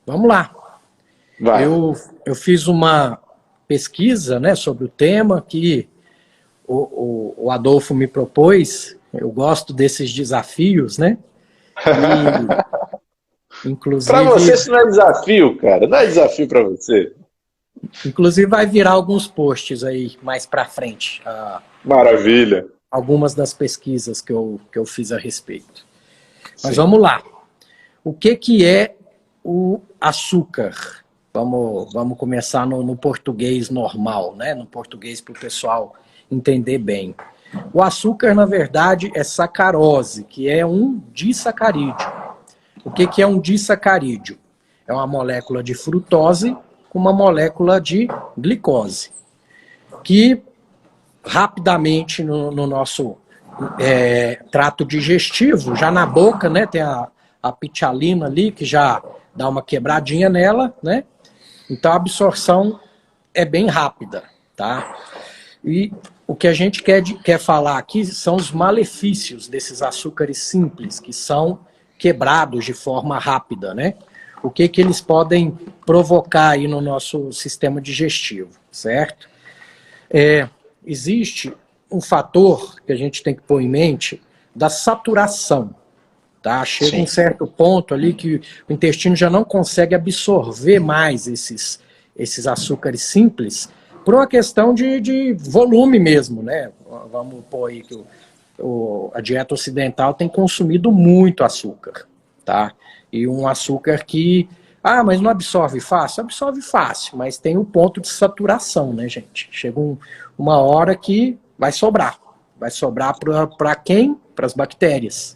vamos lá. Vai. Eu fiz uma pesquisa, né, sobre o tema que o Adolfo me propôs. Eu gosto desses desafios, né? E, Para você inclusive, isso não é desafio, cara. Não é desafio para você. vai virar alguns posts aí mais para frente, Maravilha. algumas das pesquisas que eu fiz a respeito. Mas Sim. vamos lá. O que é o açúcar? Vamos começar no português normal, né? No português para o pessoal entender bem. O açúcar, na verdade, é sacarose, que é um disacarídeo. O que é um disacarídeo? É uma molécula de frutose com uma molécula de glicose, que rapidamente no nosso trato digestivo, já na boca, né, tem a pitialina ali, que já dá uma quebradinha nela, né? Então a absorção é bem rápida, tá? E o que a gente quer falar aqui são os malefícios desses açúcares simples, que são quebrados de forma rápida, né? O que eles podem provocar aí no nosso sistema digestivo, certo? Existe um fator que a gente tem que pôr em mente da saturação, tá? Chega um certo ponto ali que o intestino já não consegue absorver mais esses açúcares simples por uma questão de volume mesmo, né? Vamos pôr aí que a dieta ocidental tem consumido muito açúcar, tá? E um açúcar que, mas não absorve fácil? Absorve fácil, mas tem um ponto de saturação, né, gente? Chega uma hora que vai sobrar. Vai sobrar para quem? Para as bactérias.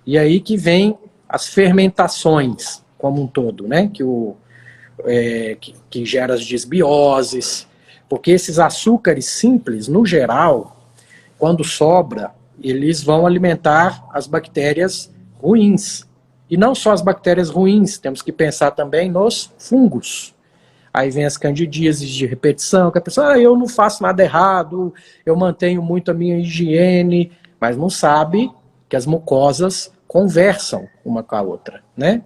E aí que vem as fermentações como um todo, né? Que gera as desbioses. Porque esses açúcares simples, no geral, quando sobra, eles vão alimentar as bactérias ruins. E não só as bactérias ruins, temos que pensar também nos fungos. Aí vem as candidíases de repetição, que a pessoa, eu não faço nada errado, eu mantenho muito a minha higiene, mas não sabe que as mucosas conversam uma com a outra, né?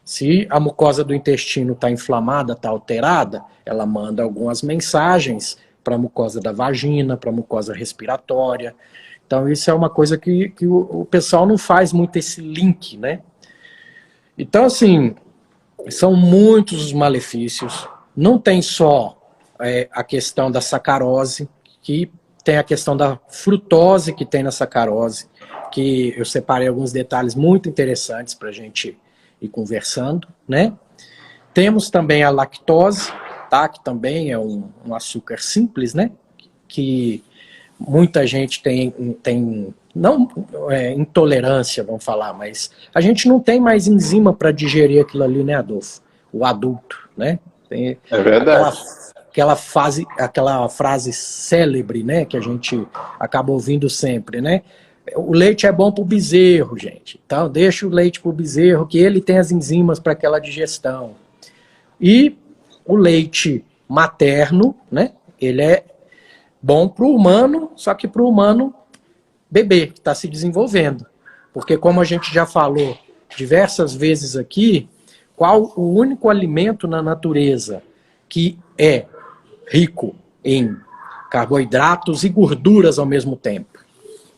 Se a mucosa do intestino está inflamada, está alterada, ela manda algumas mensagens para a mucosa da vagina, para a mucosa respiratória. Então isso é uma coisa que o pessoal não faz muito esse link, né? Então, assim, são muitos os malefícios. Não tem só a questão da sacarose, que tem a questão da frutose que tem na sacarose, que eu separei alguns detalhes muito interessantes para a gente ir conversando, né? Temos também a lactose, tá? Que também é um açúcar simples, né? Que muita gente tem não intolerância, vamos falar, mas a gente não tem mais enzima para digerir aquilo ali, né, Adolfo? O adulto, né? Tem É verdade. aquela frase célebre, né, que a gente acaba ouvindo sempre, né? O leite é bom para o bezerro, gente. Então, deixa o leite para o bezerro, que ele tem as enzimas para aquela digestão. E o leite materno, né? Ele é bom para o humano, só que para o humano bebê, que está se desenvolvendo. Porque, como a gente já falou diversas vezes aqui, qual o único alimento na natureza que é rico em carboidratos e gorduras ao mesmo tempo?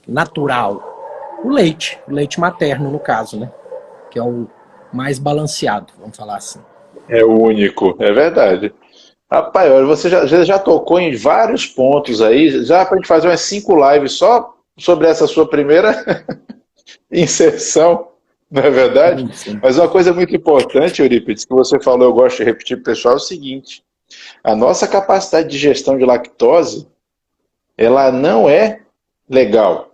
Natural. O leite materno, no caso, né? Que é o mais balanceado, vamos falar assim. É único, é verdade. Rapaz, olha, você já tocou em vários pontos aí, já para a gente fazer umas 5 lives só sobre essa sua primeira inserção, não é verdade? Sim. Mas uma coisa muito importante, Eurípides, que você falou, eu gosto de repetir para o pessoal, é o seguinte: a nossa capacidade de gestão de lactose, ela não é legal.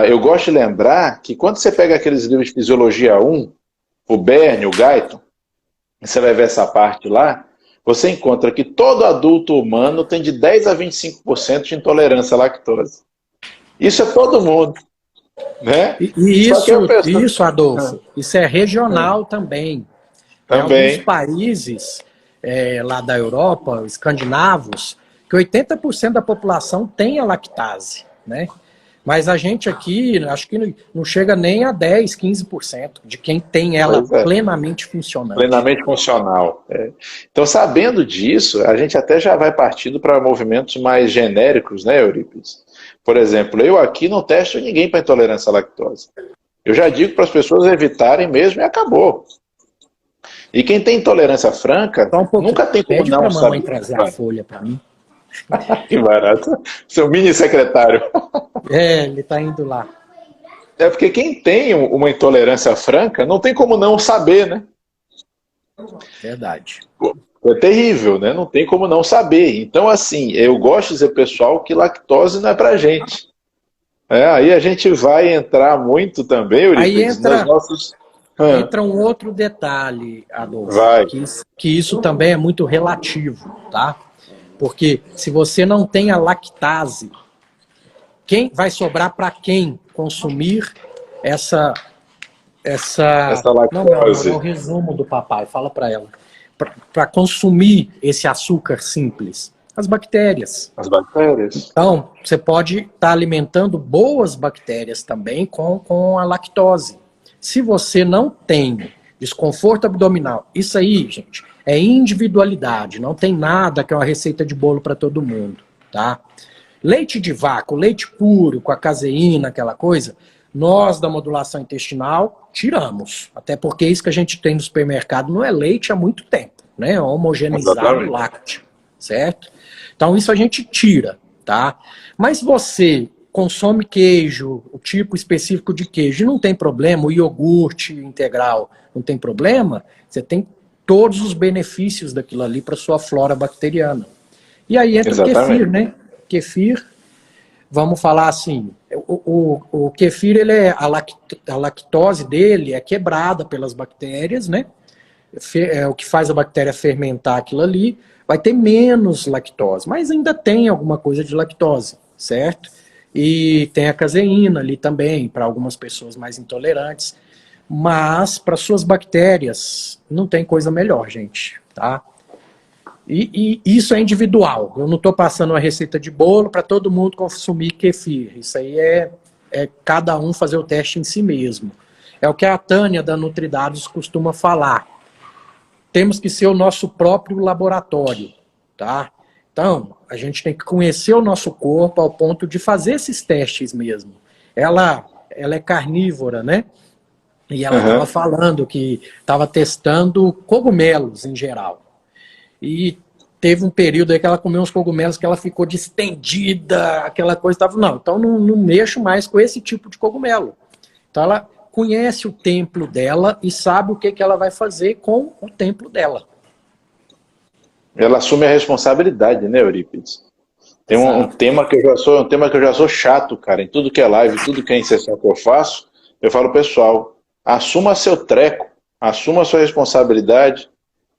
Eu gosto de lembrar que quando você pega aqueles livros de Fisiologia 1, o Berne, o Guyton, você vai ver essa parte lá, você encontra que todo adulto humano tem de 10 a 25% de intolerância à lactose. Isso é todo mundo, né? E isso, Adolfo, isso é regional também. Tem alguns países lá da Europa, escandinavos, que 80% da população tem a lactase, né? Mas a gente aqui, acho que não chega nem a 10, 15% de quem tem ela plenamente funcionante. Plenamente funcional. Então, sabendo disso, a gente até já vai partindo para movimentos mais genéricos, né, Eurípides? Por exemplo, eu aqui não testo ninguém para intolerância à lactose. Eu já digo para as pessoas evitarem mesmo e acabou. E quem tem intolerância franca, nunca tem como não saber. Pede para a mamãe trazer a folha para mim. Que barato. Seu mini secretário. Ele está indo lá. É porque quem tem uma intolerância franca, não tem como não saber, né? Verdade. É terrível, né? Não tem como não saber. Então, assim, eu gosto de dizer, pessoal, que lactose não é pra gente. Aí a gente vai entrar muito também, Eurípides, nos nossos... Entra um outro detalhe, Adolfo, que isso também é muito relativo, tá? Porque se você não tem a lactase, quem vai sobrar para quem consumir essa lactose? Não, é o resumo do papai, fala para ela. Para consumir esse açúcar simples, as bactérias. As bactérias. Então, você pode estar alimentando boas bactérias também com a lactose. Se você não tem desconforto abdominal, isso aí, gente, é individualidade, não tem nada que é uma receita de bolo para todo mundo, tá? Leite de vaca, leite puro, com a caseína, aquela coisa, nós da modulação intestinal tiramos. Até porque isso que a gente tem no supermercado não é leite há muito tempo, né? É homogeneizado lácteo, certo? Então isso a gente tira, tá? Mas você consome queijo, o tipo específico de queijo, não tem problema, o iogurte integral não tem problema, você tem todos os benefícios daquilo ali para sua flora bacteriana. E aí entra o kefir, né? Kefir, vamos falar assim, o kefir, a lactose dele é quebrada pelas bactérias, né? É o que faz a bactéria fermentar aquilo ali, vai ter menos lactose, mas ainda tem alguma coisa de lactose, certo? E tem a caseína ali também, para algumas pessoas mais intolerantes. Mas, para suas bactérias, não tem coisa melhor, gente, tá? E isso é individual. Eu não estou passando uma receita de bolo para todo mundo consumir kefir. Isso aí é cada um fazer o teste em si mesmo. É o que a Tânia, da Nutridados, costuma falar. Temos que ser o nosso próprio laboratório, tá? Então, a gente tem que conhecer o nosso corpo ao ponto de fazer esses testes mesmo. Ela é carnívora, né? E ela estava falando que estava testando cogumelos em geral. E teve um período aí que ela comeu uns cogumelos que ela ficou distendida, aquela coisa. Então não mexo mais com esse tipo de cogumelo. Então ela conhece o templo dela e sabe o que ela vai fazer com o templo dela. Ela assume a responsabilidade, né, Eurípides? Tem um tema que eu já sou chato, cara. Em tudo que é live, tudo que é inserção que eu faço, eu falo, pessoal, assuma seu treco, assuma sua responsabilidade,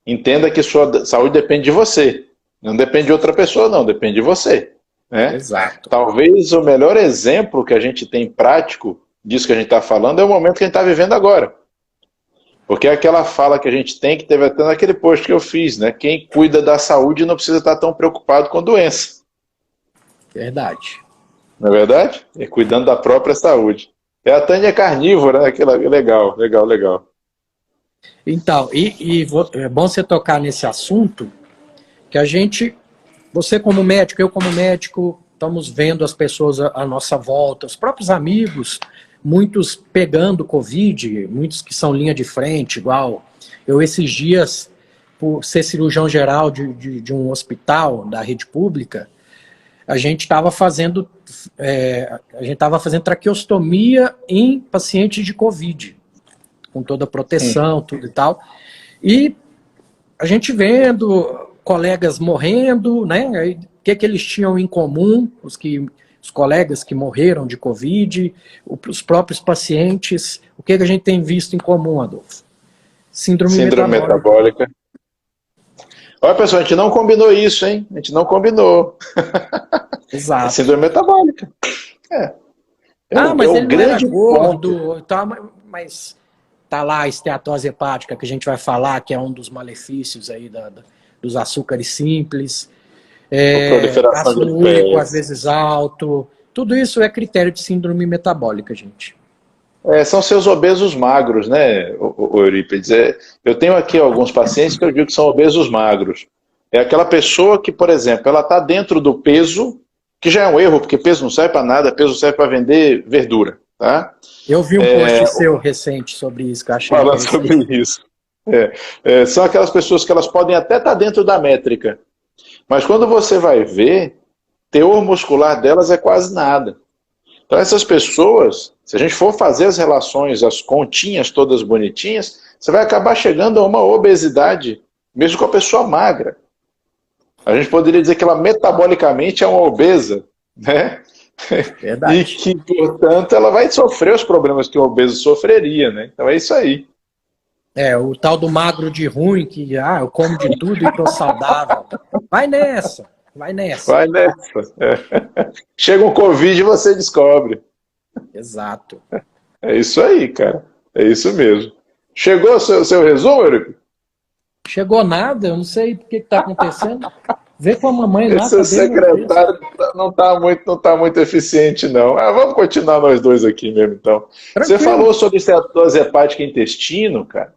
entenda que sua saúde depende de você. Não depende de outra pessoa, não, depende de você. Né? Exato. Talvez o melhor exemplo que a gente tem prático disso que a gente está falando é o momento que a gente está vivendo agora. Porque é aquela fala que a gente tem, que teve até naquele post que eu fiz, né? Quem cuida da saúde não precisa estar tão preocupado com doença. Verdade. Não é verdade? E cuidando da própria saúde. A Tânia é carnívora, né? Legal. Então, é bom você tocar nesse assunto, que a gente, você como médico, eu como médico, estamos vendo as pessoas à nossa volta, os próprios amigos, muitos pegando Covid, muitos que são linha de frente, igual eu esses dias, por ser cirurgião geral de um hospital da rede pública, a gente estava fazendo traqueostomia em pacientes de Covid, com toda a proteção, tudo e tal. E a gente vendo colegas morrendo, né? O que eles tinham em comum, os colegas que morreram de Covid, os próprios pacientes, o que a gente tem visto em comum, Adolfo? Síndrome metabólica. Olha, pessoal, a gente não combinou isso, hein? A gente não combinou. Exato. Síndrome metabólica. Mas ele não era gordo, tá, mas tá lá a esteatose hepática, que a gente vai falar, que é um dos malefícios aí dos açúcares simples. Ácido úrico, às vezes alto. Tudo isso é critério de síndrome metabólica, gente. São seus obesos magros, né, o Eurípides? Eu tenho aqui alguns pacientes que eu digo que são obesos magros. É aquela pessoa que, por exemplo, ela está dentro do peso, que já é um erro, porque peso não serve para nada, peso serve para vender verdura, tá? Eu vi um post seu recente sobre isso, que eu achei Falar sobre isso. São aquelas pessoas que elas podem até estar dentro da métrica, mas quando você vai ver, teor muscular delas é quase nada. Então essas pessoas, se a gente for fazer as relações, as continhas todas bonitinhas, você vai acabar chegando a uma obesidade, mesmo com a pessoa magra. A gente poderia dizer que ela metabolicamente é uma obesa, né? Verdade. E que, portanto, ela vai sofrer os problemas que um obeso sofreria, né? Então é isso aí. O tal do magro de ruim, que eu como de tudo e tô saudável. Vai nessa. Vai nessa. Vai nessa. Chega um Covid e você descobre. Exato. É isso aí, cara. É isso mesmo. Chegou o seu resumo, Eurico? Chegou nada, eu não sei o que está acontecendo. Vê com a mamãe lá. Esse secretário não tá muito eficiente, não. Vamos continuar nós dois aqui mesmo, então. Tranquilo. Você falou sobre esteatose hepática e intestino, cara.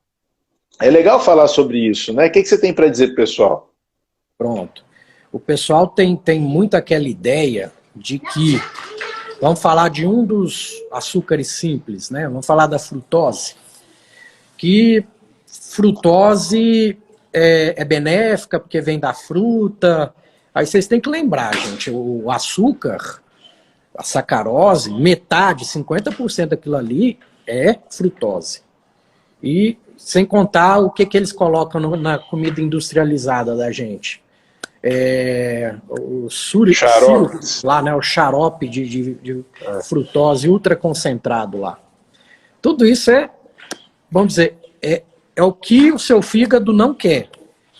É legal falar sobre isso, né? O que você tem para dizer, pessoal? Pronto. O pessoal tem muito aquela ideia de que, vamos falar de um dos açúcares simples, né? Vamos falar da frutose. Que frutose é benéfica porque vem da fruta. Aí vocês têm que lembrar, gente, o açúcar, a sacarose, metade, 50% daquilo ali é frutose. E sem contar o que eles colocam na comida industrializada da gente. O xarope lá, né, o xarope de frutose ultra concentrado lá. Tudo isso vamos dizer, é o que o seu fígado não quer.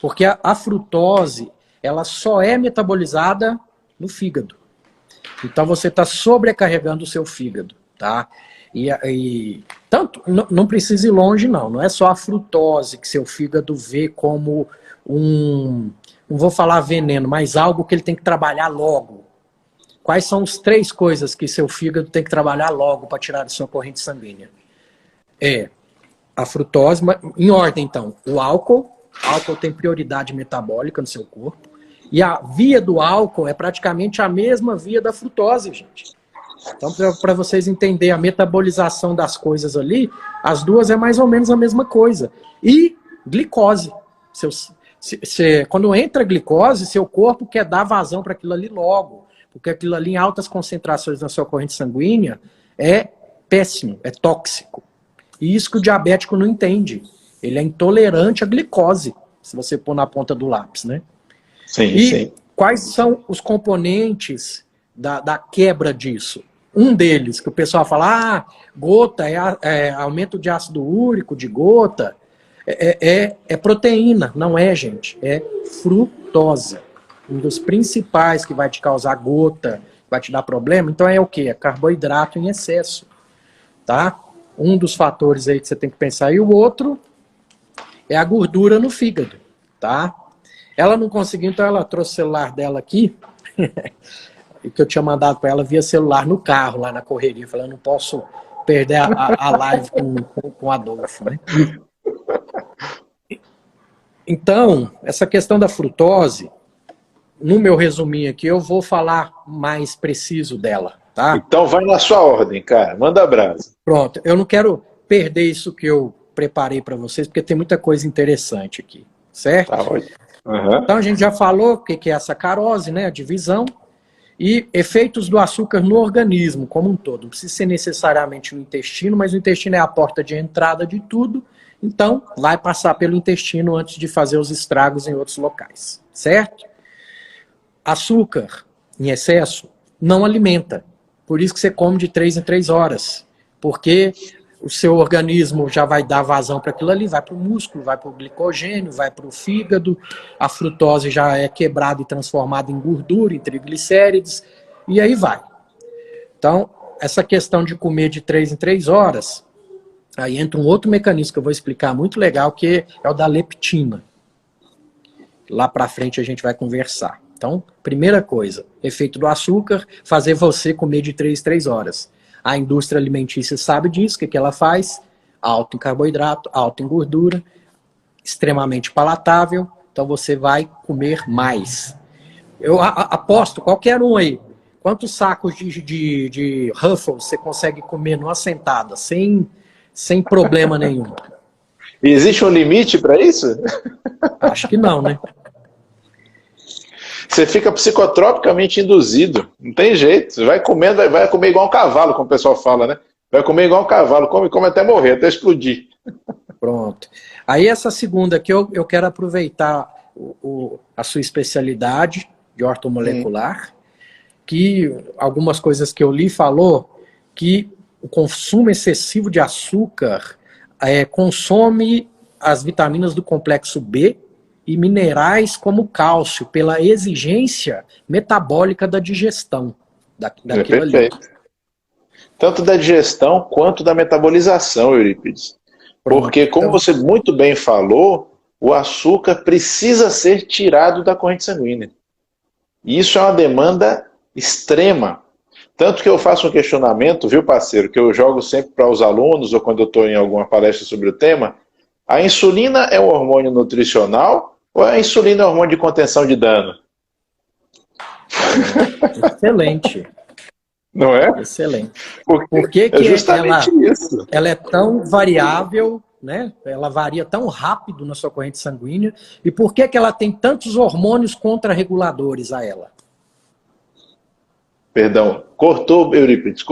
Porque a frutose, ela só é metabolizada no fígado. Então você está sobrecarregando o seu fígado, tá? Tanto, não precisa ir longe, não é só a frutose que seu fígado vê como não vou falar veneno, mas algo que ele tem que trabalhar logo. Quais são as 3 coisas que seu fígado tem que trabalhar logo para tirar da sua corrente sanguínea? A frutose, em ordem então, o álcool tem prioridade metabólica no seu corpo, e a via do álcool é praticamente a mesma via da frutose, gente. Então, para vocês entenderem a metabolização das coisas ali, as duas é mais ou menos a mesma coisa. E glicose. Quando entra glicose, seu corpo quer dar vazão para aquilo ali logo, porque aquilo ali em altas concentrações na sua corrente sanguínea é péssimo, é tóxico. E isso que o diabético não entende. Ele é intolerante à glicose, se você pôr na ponta do lápis, né? Sim. Quais são os componentes da quebra disso? Um deles, que o pessoal fala, gota, aumento de ácido úrico de gota, é proteína. Não é, gente. É frutose. Um dos principais que vai te causar gota, vai te dar problema. Então é o quê? É carboidrato em excesso. Tá? Um dos fatores aí que você tem que pensar. E o outro é a gordura no fígado. Tá? Ela não conseguiu, então ela trouxe o celular dela aqui, que eu tinha mandado para ela via celular no carro, lá na correria. Eu falei, eu não posso perder a live com o Adolfo, né? Então, essa questão da frutose, no meu resuminho aqui, eu vou falar mais preciso dela, tá? Então vai na sua ordem, cara. Manda abraço. Pronto, eu não quero perder isso que eu preparei para vocês, porque tem muita coisa interessante aqui, certo? Tá ótimo. Uhum. Então a gente já falou o que é a sacarose, né? A divisão. E efeitos do açúcar no organismo como um todo. Não precisa ser necessariamente no intestino, mas o intestino é a porta de entrada de tudo. Então, vai passar pelo intestino antes de fazer os estragos em outros locais. Certo? Açúcar em excesso não alimenta. Por isso que você come de 3 em 3 horas. Porque o seu organismo já vai dar vazão para aquilo ali, vai para o músculo, vai para o glicogênio, vai para o fígado, a frutose já é quebrada e transformada em gordura, em triglicérides, e aí vai. Então, essa questão de comer de 3 em 3 horas, aí entra um outro mecanismo que eu vou explicar muito legal, que é o da leptina. Lá para frente a gente vai conversar. Então, primeira coisa, efeito do açúcar, fazer você comer de 3 em 3 horas. A indústria alimentícia sabe disso, o que ela faz? Alto em carboidrato, alto em gordura, extremamente palatável, então você vai comer mais. Eu aposto, qualquer um aí, quantos sacos de Ruffles você consegue comer numa sentada, sem problema nenhum? E existe um limite para isso? Acho que não, né? Você fica psicotropicamente induzido. Não tem jeito. Você vai comendo, vai comer igual um cavalo, como o pessoal fala, né? Vai comer igual um cavalo, come até morrer, até explodir. Pronto. Aí essa segunda aqui eu quero aproveitar a sua especialidade de ortomolecular, que algumas coisas que eu li falou que o consumo excessivo de açúcar consome as vitaminas do complexo B e minerais como cálcio, pela exigência metabólica da digestão daquilo ali. Tanto da digestão quanto da metabolização, Eurípides. Porque, como você muito bem falou, o açúcar precisa ser tirado da corrente sanguínea. E isso é uma demanda extrema. Tanto que eu faço um questionamento, viu, parceiro, que eu jogo sempre para os alunos, ou quando eu estou em alguma palestra sobre o tema: a insulina é um hormônio nutricional ou a insulina é um hormônio de contenção de dano? Excelente. Não é? Excelente. Por que ela é tão variável, né? Ela varia tão rápido na sua corrente sanguínea, e por que ela tem tantos hormônios contrarreguladores a ela? Perdão, cortou, Eurípides.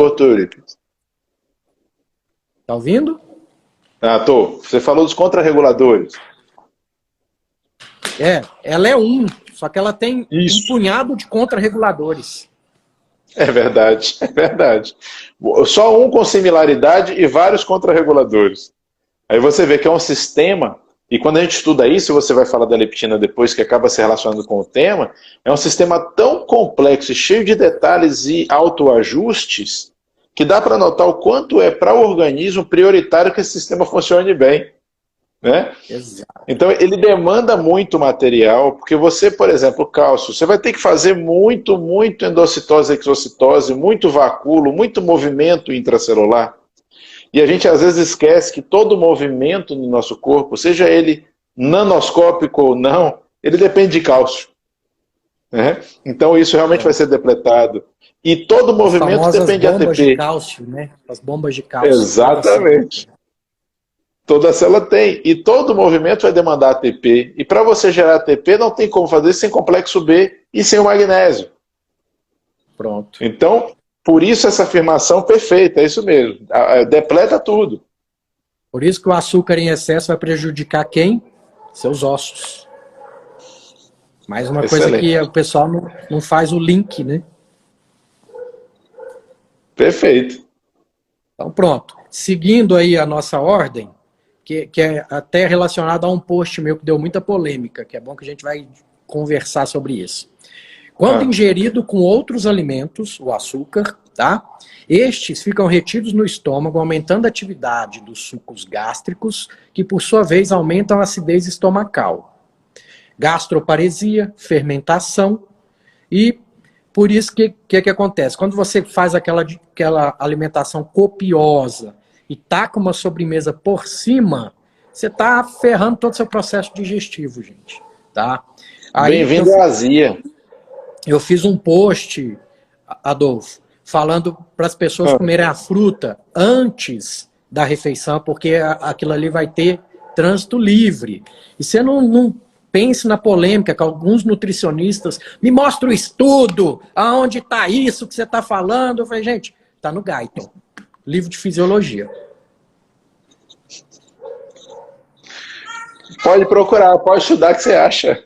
Tá ouvindo? Ah, tô. Você falou dos contrarreguladores. Ela é só que ela tem um punhado de contrarreguladores. É verdade, é verdade. Só um com similaridade e vários contrarreguladores. Aí você vê que é um sistema, e quando a gente estuda isso, você vai falar da leptina depois, que acaba se relacionando com o tema, é um sistema tão complexo e cheio de detalhes e autoajustes, que dá para notar o quanto é para o organismo prioritário que esse sistema funcione bem. Né? Exato. Então ele demanda muito material, porque você, por exemplo, cálcio, você vai ter que fazer muito endocitose, exocitose, muito vacúolo, muito movimento intracelular. E a gente às vezes esquece que todo movimento no nosso corpo, seja ele nanoscópico ou não, ele depende de cálcio. Né? Então isso realmente vai ser depletado. E todo movimento depende de ATP. As bombas de cálcio, né? As bombas de cálcio. Exatamente. Toda célula tem. E todo movimento vai demandar ATP. E para você gerar ATP, não tem como fazer sem complexo B e sem o magnésio. Pronto. Então, por isso essa afirmação perfeita, é isso mesmo. Depleta tudo. Por isso que o açúcar em excesso vai prejudicar quem? Seus ossos. Mais uma coisa que o pessoal não faz o link, né? Perfeito. Então, pronto. Seguindo aí a nossa ordem, que é até relacionado a um post meu que deu muita polêmica, que é bom que a gente vai conversar sobre isso. Quando ingerido com outros alimentos, o açúcar, tá? Estes ficam retidos no estômago, aumentando a atividade dos sucos gástricos, que por sua vez aumentam a acidez estomacal. Gastroparesia, fermentação, e por isso que acontece? Quando você faz aquela alimentação copiosa e taca uma sobremesa por cima, você está ferrando todo o seu processo digestivo, gente. Tá? Bem-vindo à azia. Eu fiz um post, Adolfo, falando para as pessoas comerem a fruta antes da refeição, porque aquilo ali vai ter trânsito livre. E você não pense na polêmica que alguns nutricionistas me mostram o estudo, aonde está isso que você está falando. Eu falei, gente, está no Guyton, livro de fisiologia. Pode procurar, pode estudar o que você acha.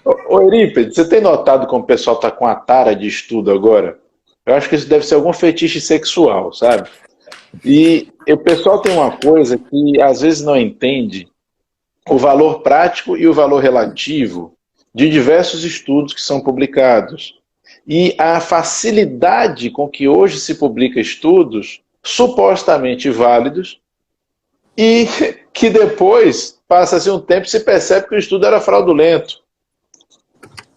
Ô Eurípides, você tem notado como o pessoal está com a tara de estudo agora? Eu acho que isso deve ser algum fetiche sexual, sabe? E o pessoal tem uma coisa que às vezes não entende o valor prático e o valor relativo de diversos estudos que são publicados. E a facilidade com que hoje se publica estudos supostamente válidos e que depois, passa-se um tempo, se percebe que o estudo era fraudulento.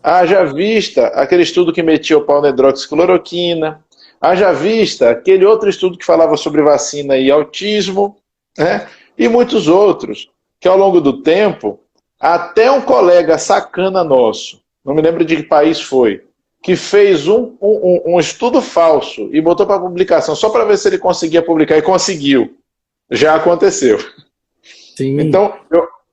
Haja vista aquele estudo que metia o pau na hidroxicloroquina. Haja vista aquele outro estudo que falava sobre vacina e autismo, né? E muitos outros, que ao longo do tempo, até um colega sacana nosso, não me lembro de que país foi, que fez um estudo falso e botou para publicação só para ver se ele conseguia publicar, e conseguiu. Já aconteceu. Sim. Então,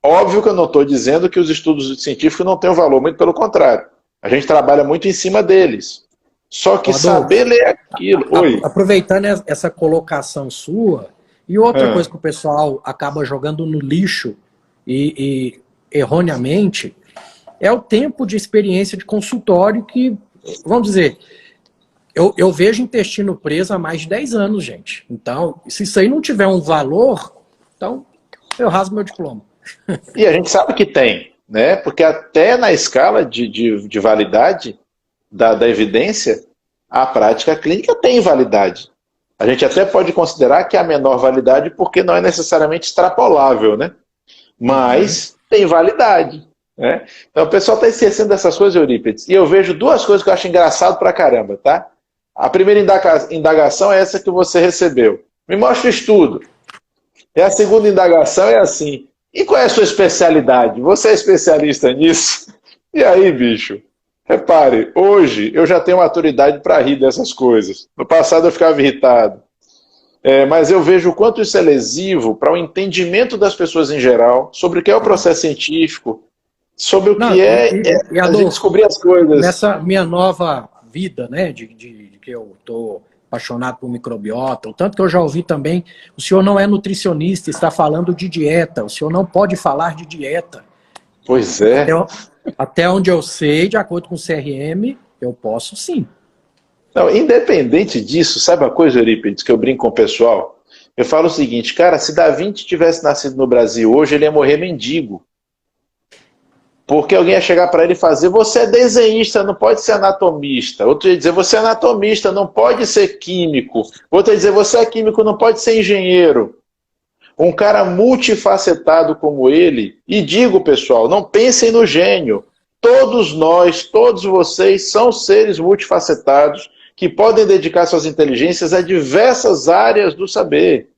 óbvio que eu não estou dizendo que os estudos científicos não têm um valor, muito pelo contrário. A gente trabalha muito em cima deles. Só que Adolfo, saber ler aquilo... Oi. Aproveitando essa colocação sua, e outra coisa que o pessoal acaba jogando no lixo e erroneamente, é o tempo de experiência de consultório que, vamos dizer, eu vejo intestino preso há mais de 10 anos, gente. Então, se isso aí não tiver um valor, então eu rasgo meu diploma. E a gente sabe que tem, né? Porque até na escala de validade da evidência, a prática clínica tem validade. A gente até pode considerar que é a menor validade porque não é necessariamente extrapolável, né? Mas tem validade. Né? Então o pessoal está esquecendo dessas coisas, Eurípides. E eu vejo duas coisas que eu acho engraçado pra caramba, tá? A primeira indagação é essa que você recebeu. Me mostra o estudo. E a segunda indagação é assim: e qual é a sua especialidade? Você é especialista nisso? E aí, bicho? Repare, hoje eu já tenho maturidade para rir dessas coisas. No passado eu ficava irritado. Mas eu vejo o quanto isso é lesivo para o entendimento das pessoas em geral, sobre o que é o processo científico, sobre o que a gente descobrir as coisas. Nessa minha nova vida, né, de que eu estou apaixonado por microbiota, o tanto que eu já ouvi também, o senhor não é nutricionista, está falando de dieta, o senhor não pode falar de dieta. Pois é. Até onde eu sei, de acordo com o CRM, eu posso sim. Não, independente disso, sabe uma coisa, Eurípides, que eu brinco com o pessoal? Eu falo o seguinte, cara, se Da Vinci tivesse nascido no Brasil hoje, ele ia morrer mendigo. Porque alguém ia chegar para ele e fazer: você é desenhista, não pode ser anatomista. Outro ia dizer: você é anatomista, não pode ser químico. Outro ia dizer: você é químico, não pode ser engenheiro. Um cara multifacetado como ele, e digo, pessoal, não pensem no gênio. Todos nós, todos vocês são seres multifacetados que podem dedicar suas inteligências a diversas áreas do saber.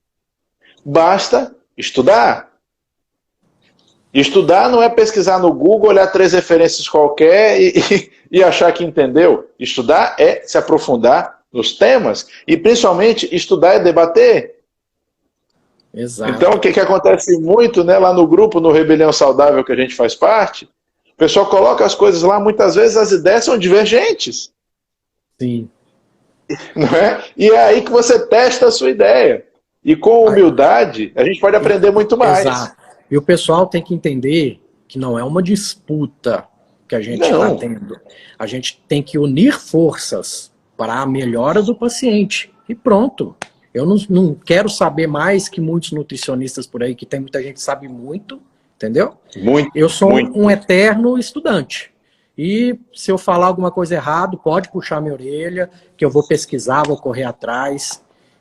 Basta estudar. Estudar não é pesquisar no Google, olhar 3 referências qualquer e achar que entendeu. Estudar é se aprofundar nos temas e, principalmente, estudar é debater. Exato. Então, o que acontece muito, né, lá no grupo, no Rebelião Saudável, que a gente faz parte, o pessoal coloca as coisas lá, muitas vezes as ideias são divergentes. Sim. Não é? E é aí que você testa a sua ideia. E com humildade, a gente pode aprender muito mais. Exato. E o pessoal tem que entender que não é uma disputa que a gente está tendo. A gente tem que unir forças para a melhora do paciente. E pronto. Eu não quero saber mais que muitos nutricionistas por aí, que tem muita gente que sabe muito, entendeu? Eu sou um eterno estudante. E se eu falar alguma coisa errada, pode puxar minha orelha, que eu vou pesquisar, vou correr atrás.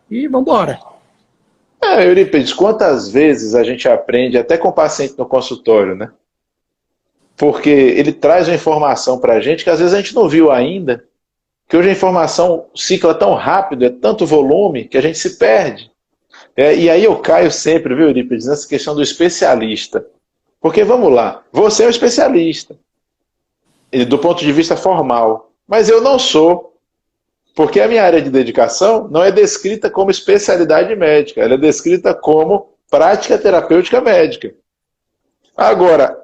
E vamos embora. Eurípides, quantas vezes a gente aprende, até com o paciente no consultório, né? Porque ele traz uma informação para a gente que às vezes a gente não viu ainda, que hoje a informação cicla tão rápido, é tanto volume, que a gente se perde. E aí eu caio sempre, viu, Eurípides, nessa questão do especialista. Porque, vamos lá, você é um especialista, do ponto de vista formal, mas eu não sou. Porque a minha área de dedicação não é descrita como especialidade médica, ela é descrita como prática terapêutica médica. Agora,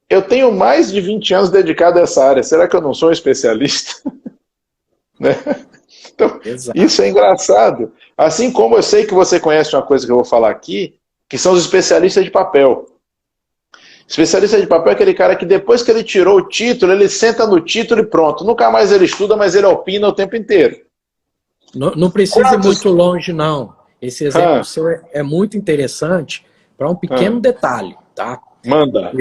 eu tenho mais de 20 anos dedicado a essa área, será que eu não sou um especialista? Né? Então, isso é engraçado. Assim como eu sei que você conhece uma coisa que eu vou falar aqui, que são os especialistas de papel. Especialista de papel é aquele cara que depois que ele tirou o título, ele senta no título e pronto. Nunca mais ele estuda, mas ele opina o tempo inteiro. Não precisa ir muito longe, não. Esse exemplo seu é muito interessante para um pequeno detalhe, tá? Manda.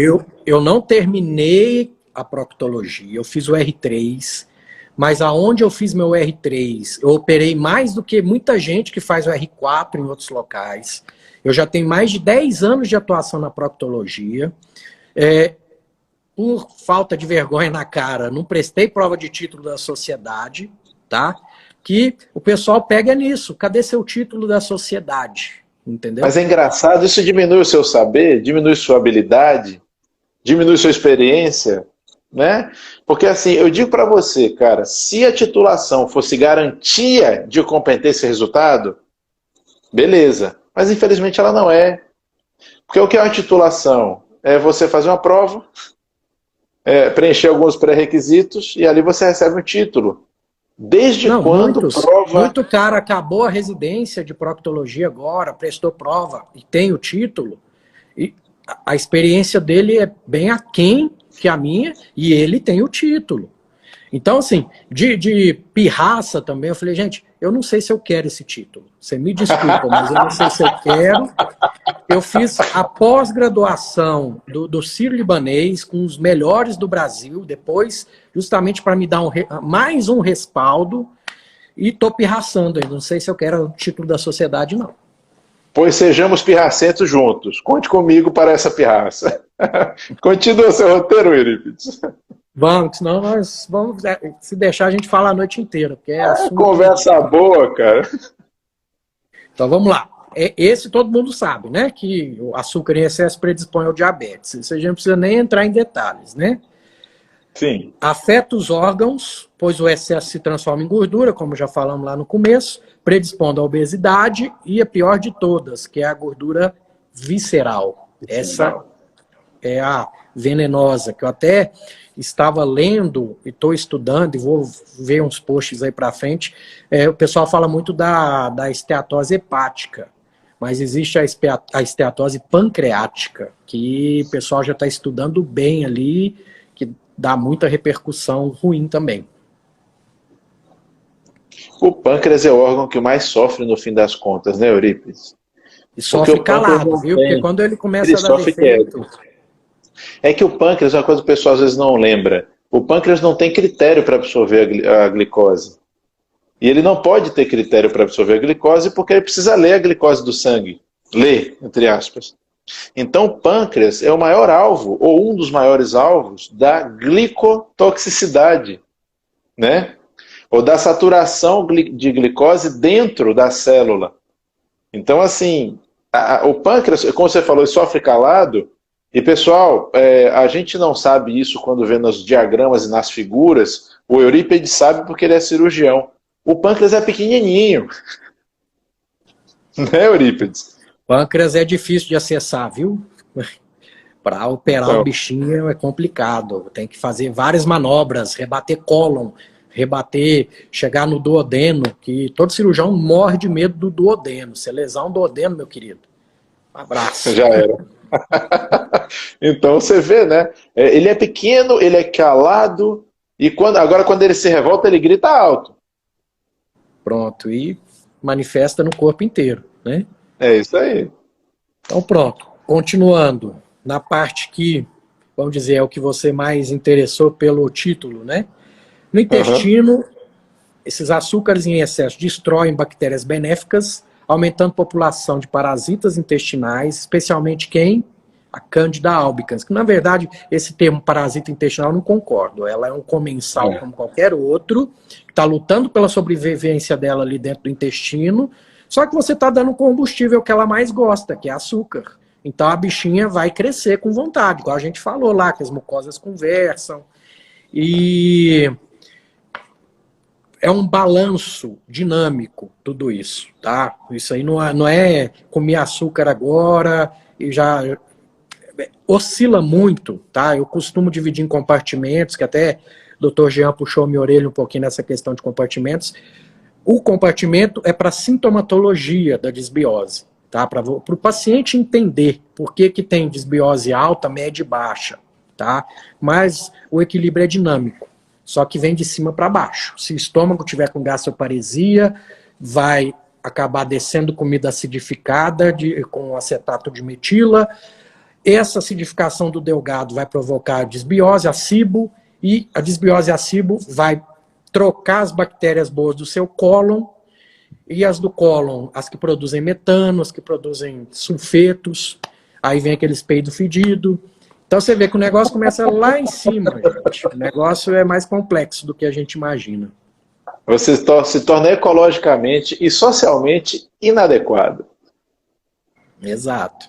Eu não terminei a proctologia, eu fiz o R3, mas aonde eu fiz meu R3, eu operei mais do que muita gente que faz o R4 em outros locais. Eu já tenho mais de 10 anos de atuação na proctologia. por falta de vergonha na cara, não prestei prova de título da sociedade, tá? Que o pessoal pega nisso. Cadê seu título da sociedade? Entendeu? Mas é engraçado, isso diminui o seu saber, diminui sua habilidade, diminui sua experiência, né? Porque assim, eu digo para você, cara, se a titulação fosse garantia de competência e resultado, beleza. Mas infelizmente ela não é. Porque o que é uma titulação? É você fazer uma prova, preencher alguns pré-requisitos e ali você recebe um título. Desde Não, quando prova... muito cara acabou a residência de proctologia agora, prestou prova e tem o título, e a experiência dele é bem aquém que a minha, e ele tem o título. Então, assim, de pirraça também, eu falei, gente, eu não sei se eu quero esse título. Você me desculpa, mas eu não sei se eu quero. Eu fiz a pós-graduação do Sírio-Libanês com os melhores do Brasil, depois, justamente para me dar mais um respaldo, e estou pirraçando ainda. Não sei se eu quero o título da sociedade, não. Pois sejamos pirracentos juntos. Conte comigo para essa pirraça. Continua seu roteiro, Eurípides. Vamos, senão nós vamos, se deixar a gente fala a noite inteira. Porque conversa boa, cara. Então vamos lá. Esse todo mundo sabe, né? Que o açúcar em excesso predispõe ao diabetes. Isso a gente não precisa nem entrar em detalhes, né? Sim. Afeta os órgãos, pois o excesso se transforma em gordura, como já falamos lá no começo, predispondo à obesidade e a pior de todas, que é a gordura visceral. Essa é a venenosa, que eu até estava lendo e estou estudando, e vou ver uns posts aí para frente. O pessoal fala muito da esteatose hepática, mas existe a esteatose pancreática, que o pessoal já está estudando bem ali, que dá muita repercussão ruim também. O pâncreas é o órgão que mais sofre no fim das contas, né, Eurípides? E sofre calado, viu? Porque quando ele começa a dar defeito... É que o pâncreas, uma coisa que o pessoal às vezes não lembra, o pâncreas não tem critério para absorver a glicose. E ele não pode ter critério para absorver a glicose porque ele precisa ler a glicose do sangue. Ler, entre aspas. Então o pâncreas é o maior alvo, ou um dos maiores alvos, da glicotoxicidade, né? Ou da saturação de glicose dentro da célula. Então, assim, o pâncreas, como você falou, ele sofre calado. E, pessoal, a gente não sabe isso quando vê nos diagramas e nas figuras. O Eurípides sabe porque ele é cirurgião. O pâncreas é pequenininho. Né, Eurípides? Pâncreas é difícil de acessar, viu? Para operar o bichinho é complicado. Tem que fazer várias manobras, rebater cólon, chegar no duodeno, que todo cirurgião morre de medo do duodeno. Se lesar um duodeno, meu querido, um abraço. Já era. Então você vê, né? Ele é pequeno, ele é calado, e agora quando ele se revolta, ele grita alto. Pronto, e manifesta no corpo inteiro, né? É isso aí. Então pronto, continuando, na parte que, vamos dizer, é o que você mais interessou pelo título, né? No intestino, esses açúcares em excesso destroem bactérias benéficas, aumentando a população de parasitas intestinais, especialmente quem? A Candida albicans, que na verdade esse termo parasita intestinal eu não concordo, ela é um comensal como qualquer outro, que está lutando pela sobrevivência dela ali dentro do intestino, só que você está dando o combustível que ela mais gosta, que é açúcar. Então a bichinha vai crescer com vontade, igual a gente falou lá, que as mucosas conversam, e... é um balanço dinâmico, tudo isso, tá? Isso aí não é comer açúcar agora e já oscila muito, tá? Eu costumo dividir em compartimentos, que até o Dr. Jean puxou minha orelha um pouquinho nessa questão de compartimentos. O compartimento é para sintomatologia da disbiose, tá? Para o paciente entender por que tem disbiose alta, média e baixa, tá? Mas o equilíbrio é dinâmico. Só que vem de cima para baixo. Se o estômago tiver com gastroparesia, vai acabar descendo comida acidificada com acetato de metila. Essa acidificação do delgado vai provocar disbiose, acibo, e a disbiose acibo vai trocar as bactérias boas do seu cólon, e as do cólon, as que produzem metano, as que produzem sulfetos, aí vem aqueles peido fedido. Então você vê que o negócio começa lá em cima, gente. O negócio é mais complexo do que a gente imagina. Você se torna ecologicamente e socialmente inadequado. Exato.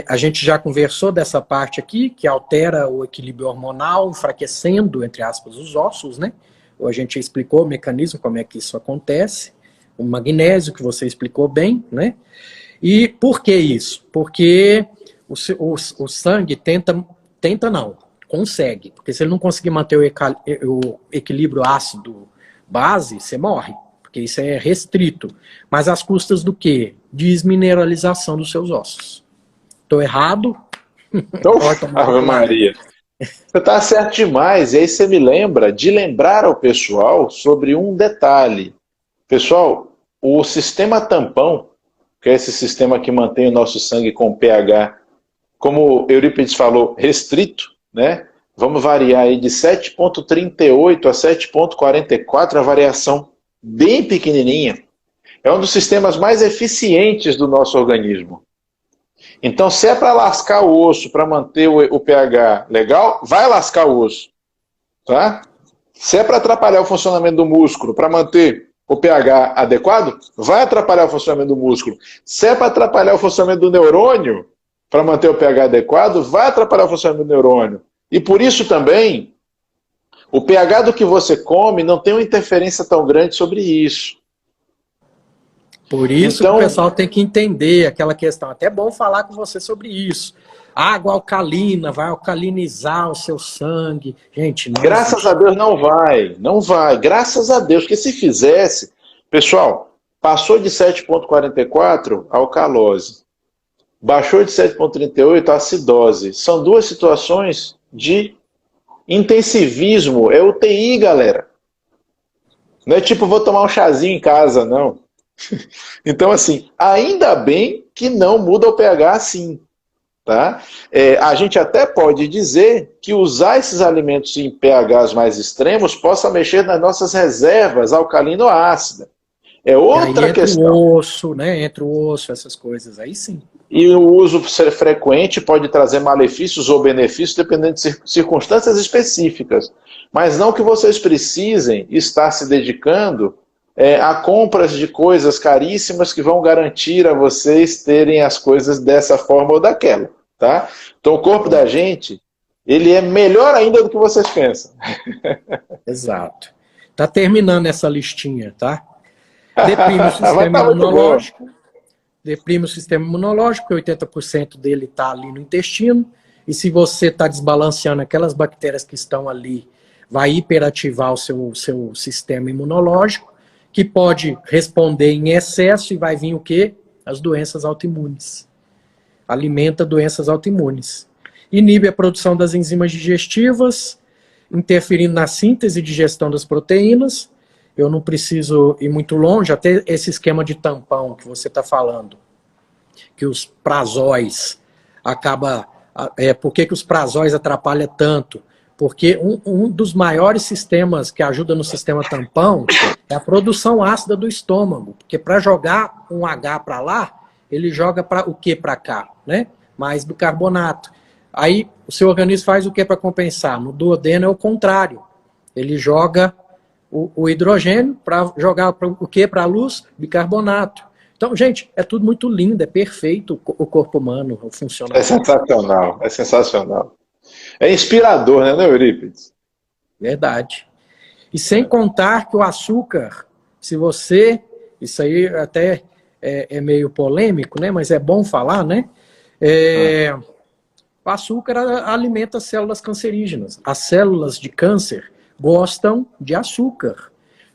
A gente já conversou dessa parte aqui, que altera o equilíbrio hormonal, enfraquecendo, entre aspas, os ossos, né? A gente explicou o mecanismo, como é que isso acontece. O magnésio, que você explicou bem, né? E por que isso? Porque o sangue consegue. Porque se ele não conseguir manter o equilíbrio ácido-base, você morre. Porque isso é restrito. Mas às custas do quê? Desmineralização dos seus ossos. Estou errado? Ave Maria. Você está certo demais. E aí você me lembra de lembrar ao pessoal sobre um detalhe. Pessoal, o sistema tampão, que é esse sistema que mantém o nosso sangue com pH, como Eurípides falou, restrito, né? Vamos variar aí de 7,38 a 7,44, a variação bem pequenininha. É um dos sistemas mais eficientes do nosso organismo. Então, se é para lascar o osso, para manter o pH legal, vai lascar o osso. Tá? Se é para atrapalhar o funcionamento do músculo, para manter o pH adequado, vai atrapalhar o funcionamento do músculo. Se é para atrapalhar o funcionamento do neurônio, para manter o pH adequado, vai atrapalhar o funcionamento do neurônio. E por isso também, o pH do que você come não tem uma interferência tão grande sobre isso. Por isso então, que o pessoal tem que entender aquela questão. Até é bom falar com você sobre isso. Água alcalina vai alcalinizar o seu sangue. Gente, não graças existe. A Deus não vai. Não vai. Graças a Deus. Porque se fizesse... Pessoal, passou de 7,44 a alcalose. Baixou de 7,38 a acidose. São duas situações de intensivismo. É UTI, galera. Não é tipo, vou tomar um chazinho em casa, não. Então, assim, ainda bem que não muda o pH assim. Tá? A gente até pode dizer que usar esses alimentos em pHs mais extremos possa mexer nas nossas reservas alcalino-ácida. É outra questão. Entre o osso, né? Entre o osso, essas coisas, aí sim. E o uso frequente pode trazer malefícios ou benefícios dependendo de circunstâncias específicas. Mas não que vocês precisem estar se dedicando a compras de coisas caríssimas que vão garantir a vocês terem as coisas dessa forma ou daquela, tá? Então o corpo da gente, ele é melhor ainda do que vocês pensam. Exato. Tá terminando essa listinha, tá? Deprime o sistema imunológico. Deprime o sistema imunológico, porque 80% dele está ali no intestino. E se você está desbalanceando aquelas bactérias que estão ali, vai hiperativar o seu sistema imunológico, que pode responder em excesso e vai vir o quê? As doenças autoimunes. Alimenta doenças autoimunes. Inibe a produção das enzimas digestivas, interferindo na síntese e digestão das proteínas. Eu não preciso ir muito longe, até esse esquema de tampão que você está falando, que os prazóis acaba... por que os prazóis atrapalham tanto? Porque um dos maiores sistemas que ajuda no sistema tampão é a produção ácida do estômago. Porque para jogar um H para lá, ele joga para o que para cá? Né? Mais bicarbonato. Aí o seu organismo faz o que para compensar? No duodeno é o contrário. Ele joga o hidrogênio para jogar o que para a luz? Bicarbonato. Então, gente, é tudo muito lindo, é perfeito o corpo humano, o funcionamento. É sensacional, é sensacional. É inspirador, né, Eurípides? Verdade. E sem contar que o açúcar, se você... Isso aí até é meio polêmico, né? Mas é bom falar, né? O açúcar alimenta células cancerígenas. As células de câncer gostam de açúcar.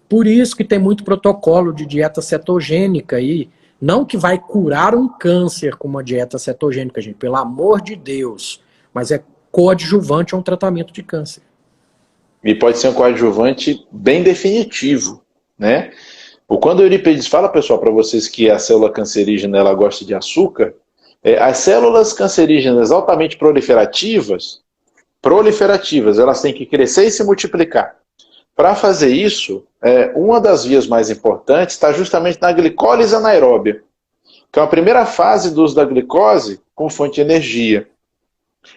Por isso que tem muito protocolo de dieta cetogênica aí. Não que vai curar um câncer com uma dieta cetogênica, gente. Pelo amor de Deus. Mas é coadjuvante a um tratamento de câncer. E pode ser um coadjuvante bem definitivo, né? Quando o Eurípides fala, pessoal, para vocês que a célula cancerígena ela gosta de açúcar, as células cancerígenas altamente proliferativas, elas têm que crescer e se multiplicar. Para fazer isso, uma das vias mais importantes está justamente na glicólise anaeróbia, que é a primeira fase do uso da glicose como fonte de energia.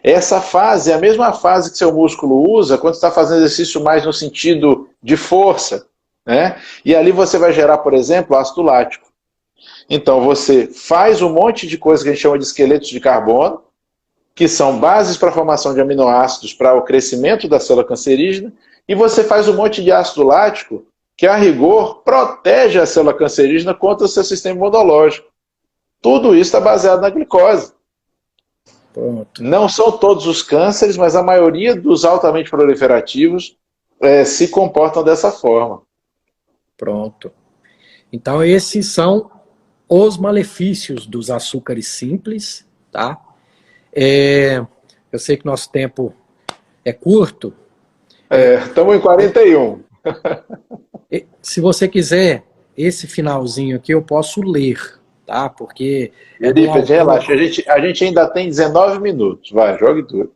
Essa fase é a mesma fase que seu músculo usa quando está fazendo exercício mais no sentido de força, né? E ali você vai gerar, por exemplo, ácido lático. Então você faz um monte de coisa que a gente chama de esqueletos de carbono, que são bases para a formação de aminoácidos para o crescimento da célula cancerígena, e você faz um monte de ácido lático que, a rigor, protege a célula cancerígena contra o seu sistema imunológico. Tudo isso está baseado na glicose. Pronto. Não são todos os cânceres, mas a maioria dos altamente proliferativos se comportam dessa forma. Pronto. Então, esses são os malefícios dos açúcares simples, tá? Eu sei que nosso tempo é curto. Estamos em 41. Se você quiser, esse finalzinho aqui eu posso ler, tá? Porque... relaxa, a gente ainda tem 19 minutos. Vai, jogue tudo.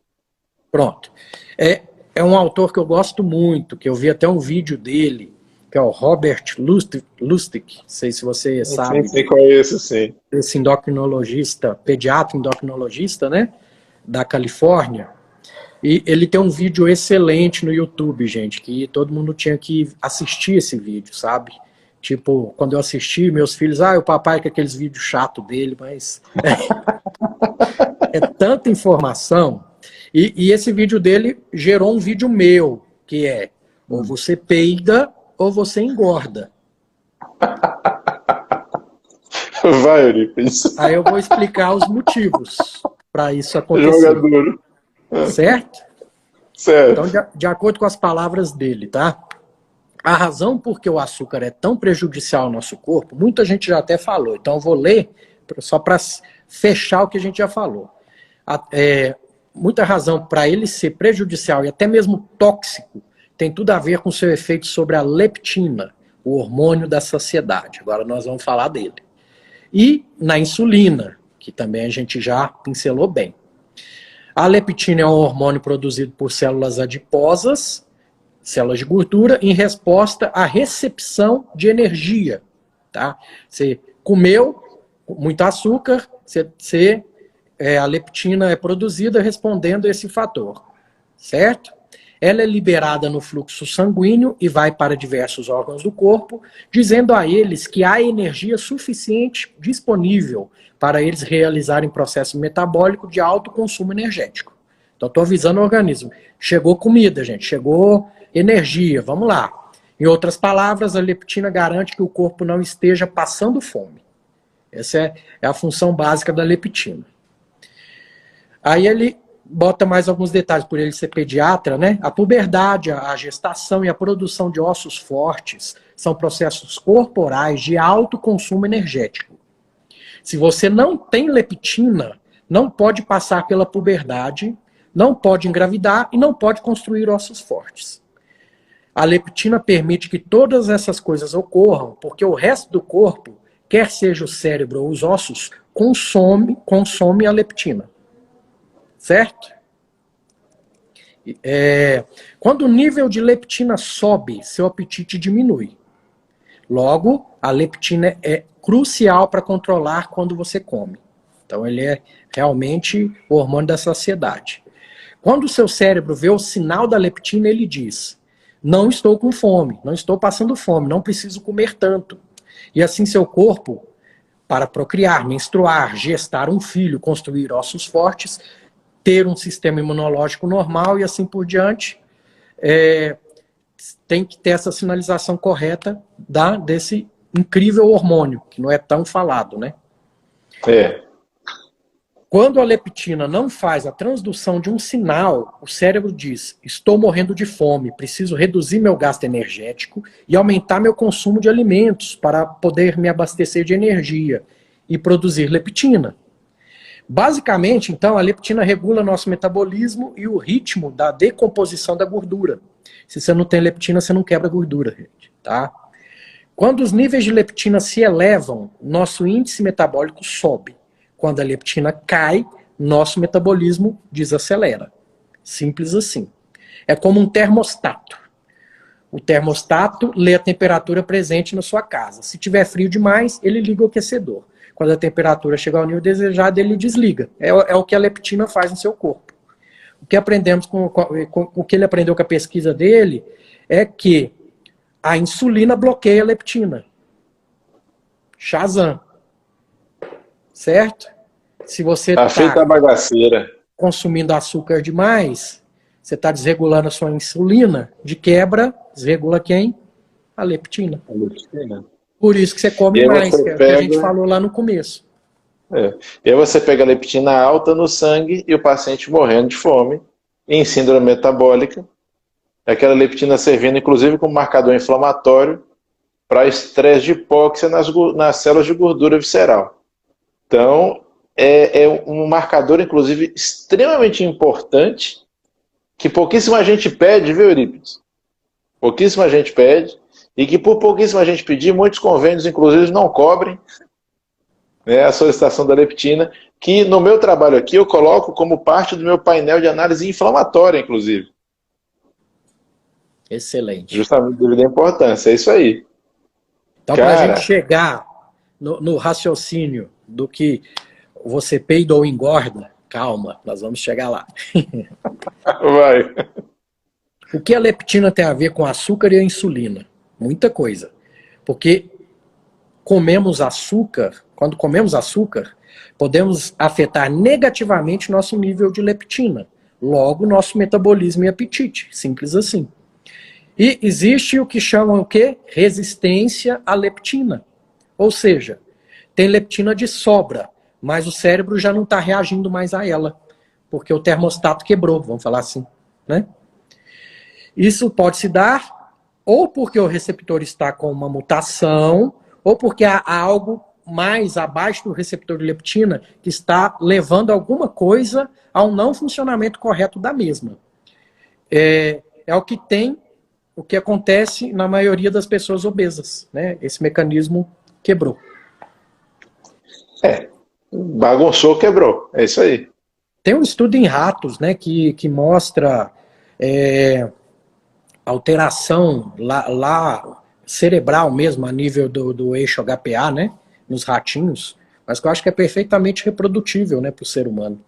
Pronto. É um autor que eu gosto muito, que eu vi até um vídeo dele, que é o Robert Lustig, não sei se você sabe. Sim, conheço, sim. Esse endocrinologista, pediatra endocrinologista, né, da Califórnia. E ele tem um vídeo excelente no YouTube, gente, que todo mundo tinha que assistir esse vídeo, sabe? Tipo, quando eu assisti, meus filhos, o papai quer aqueles vídeos chatos dele, mas é tanta informação. E esse vídeo dele gerou um vídeo meu, que é, ou você peida ou você engorda. Vai, Eurípides. Aí eu vou explicar os motivos para isso acontecer. Joga duro. Certo? Certo. Então, de acordo com as palavras dele, tá? A razão por que o açúcar é tão prejudicial ao nosso corpo, muita gente já até falou, então eu vou ler só para fechar o que a gente já falou. Muita razão para ele ser prejudicial e até mesmo tóxico tem tudo a ver com seu efeito sobre a leptina, o hormônio da saciedade. Agora nós vamos falar dele. E na insulina, que também a gente já pincelou bem. A leptina é um hormônio produzido por células adiposas, células de gordura, em resposta à recepção de energia. Tá? Você comeu muito açúcar, a leptina é produzida respondendo a esse fator. Certo? Ela é liberada no fluxo sanguíneo e vai para diversos órgãos do corpo, dizendo a eles que há energia suficiente disponível para eles realizarem processo metabólico de alto consumo energético. Então, estou avisando o organismo. Chegou comida, gente. Chegou energia. Vamos lá. Em outras palavras, a leptina garante que o corpo não esteja passando fome. Essa é a função básica da leptina. Aí ele bota mais alguns detalhes, por ele ser pediatra, né? A puberdade, a gestação e a produção de ossos fortes são processos corporais de alto consumo energético. Se você não tem leptina, não pode passar pela puberdade, não pode engravidar e não pode construir ossos fortes. A leptina permite que todas essas coisas ocorram, porque o resto do corpo, quer seja o cérebro ou os ossos, consome a leptina. Certo? Quando o nível de leptina sobe, seu apetite diminui. Logo, a leptina é crucial para controlar quando você come. Então, ele é realmente o hormônio da saciedade. Quando o seu cérebro vê o sinal da leptina, ele diz: não estou com fome, não estou passando fome, não preciso comer tanto. E assim seu corpo, para procriar, menstruar, gestar um filho, construir ossos fortes, ter um sistema imunológico normal e assim por diante, tem que ter essa sinalização correta desse incrível hormônio, que não é tão falado, né? Quando a leptina não faz a transdução de um sinal, o cérebro diz: estou morrendo de fome, preciso reduzir meu gasto energético e aumentar meu consumo de alimentos para poder me abastecer de energia e produzir leptina. Basicamente, então, a leptina regula nosso metabolismo e o ritmo da decomposição da gordura. Se você não tem leptina, você não quebra gordura, gente, tá? Quando os níveis de leptina se elevam, nosso índice metabólico sobe. Quando a leptina cai, nosso metabolismo desacelera. Simples assim. É como um termostato. O termostato lê a temperatura presente na sua casa. Se tiver frio demais, ele liga o aquecedor. Quando a temperatura chegar ao nível desejado, ele desliga. É o que a leptina faz no seu corpo. O que aprendemos com o que ele aprendeu com a pesquisa dele é que a insulina bloqueia a leptina. Shazam. Certo? Se você Feita a bagaceira. Consumindo açúcar demais, você está desregulando a sua insulina, de quebra, desregula quem? A leptina. A leptina. Por isso que você come mais, que é o que a gente falou lá no começo. E aí você pega a leptina alta no sangue e o paciente morrendo de fome, em síndrome metabólica, aquela leptina servindo inclusive como marcador inflamatório para estresse de hipóxia nas células de gordura visceral. Então, é um marcador, inclusive, extremamente importante, que pouquíssima gente pede, viu, Eurípides? Pouquíssima gente pede, e que por pouquíssima gente pedir, muitos convênios, inclusive, não cobrem, né, a solicitação da leptina, que no meu trabalho aqui eu coloco como parte do meu painel de análise inflamatória, inclusive. Excelente. Justamente devido à importância, é isso aí. Então, para a gente chegar no raciocínio do que você peida ou engorda, calma, nós vamos chegar lá. Vai. O que a leptina tem a ver com açúcar e a insulina? Muita coisa. Porque comemos açúcar, quando comemos açúcar, podemos afetar negativamente nosso nível de leptina. Logo, nosso metabolismo e apetite. Simples assim. E existe o que chamam o quê? Resistência à leptina. Ou seja, tem leptina de sobra, mas o cérebro já não está reagindo mais a ela, porque o termostato quebrou, vamos falar assim, né? Isso pode se dar ou porque o receptor está com uma mutação, ou porque há algo mais abaixo do receptor de leptina que está levando alguma coisa ao não funcionamento correto da mesma. É o que acontece na maioria das pessoas obesas, né? Esse mecanismo quebrou. Bagunçou, quebrou. É isso aí. Tem um estudo em ratos, né, que mostra alteração lá cerebral mesmo, a nível do eixo HPA, né, nos ratinhos, mas que eu acho que é perfeitamente reprodutível, né, para o ser humano.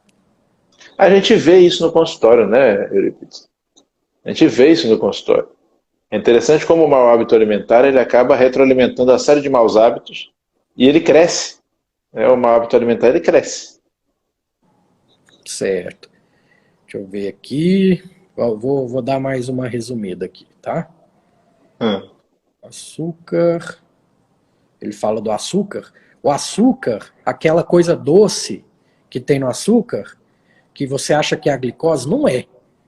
A gente vê isso no consultório, né, Eurípides? A gente vê isso no consultório. É interessante como o mau hábito alimentar ele acaba retroalimentando a série de maus hábitos e ele cresce. O mau hábito alimentar ele cresce. Certo. Deixa eu ver aqui. Vou dar mais uma resumida aqui, tá? Açúcar. Ele fala do açúcar. O açúcar, aquela coisa doce que tem no açúcar, que você acha que é a glicose, não é.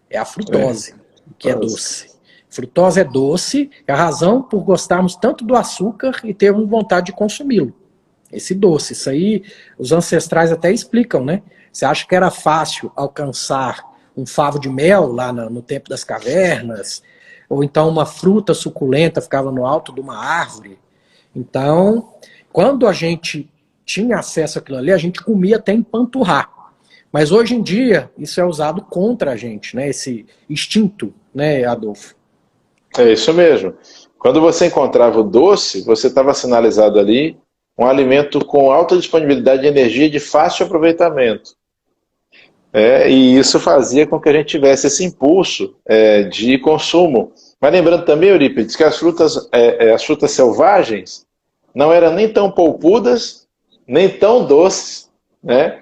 É a frutose, que é doce. Frutose é doce, é a razão por gostarmos tanto do açúcar e termos vontade de consumi-lo. Esse doce, isso aí, os ancestrais até explicam, né? Você acha que era fácil alcançar um favo de mel lá no tempo das cavernas? Ou então uma fruta suculenta ficava no alto de uma árvore? Então, quando a gente tinha acesso àquilo ali, a gente comia até empanturrar. Mas hoje em dia, isso é usado contra a gente, né? Esse instinto, né, Adolfo? É isso mesmo. Quando você encontrava o doce, você estava sinalizado ali um alimento com alta disponibilidade de energia e de fácil aproveitamento. E isso fazia com que a gente tivesse esse impulso de consumo. Mas lembrando também, Eurípides, que as frutas selvagens não eram nem tão polpudas, nem tão doces, né,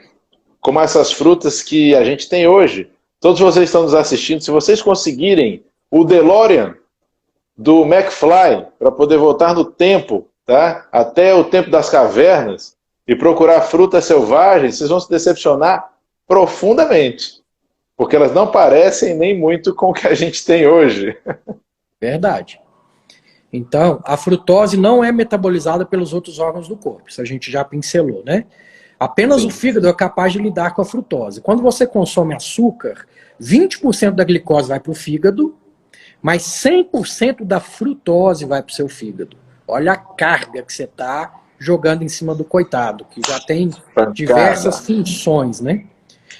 como essas frutas que a gente tem hoje. Todos vocês estão nos assistindo, se vocês conseguirem o DeLorean do McFly, para poder voltar no tempo, tá? Até o tempo das cavernas, e procurar frutas selvagens, vocês vão se decepcionar profundamente, porque elas não parecem nem muito com o que a gente tem hoje. Verdade. Então, a frutose não é metabolizada pelos outros órgãos do corpo, isso a gente já pincelou, né? Apenas o fígado é capaz de lidar com a frutose. Quando você consome açúcar, 20% da glicose vai para o fígado, mas 100% da frutose vai para o seu fígado. Olha a carga que você está jogando em cima do coitado, que já tem diversas funções, né?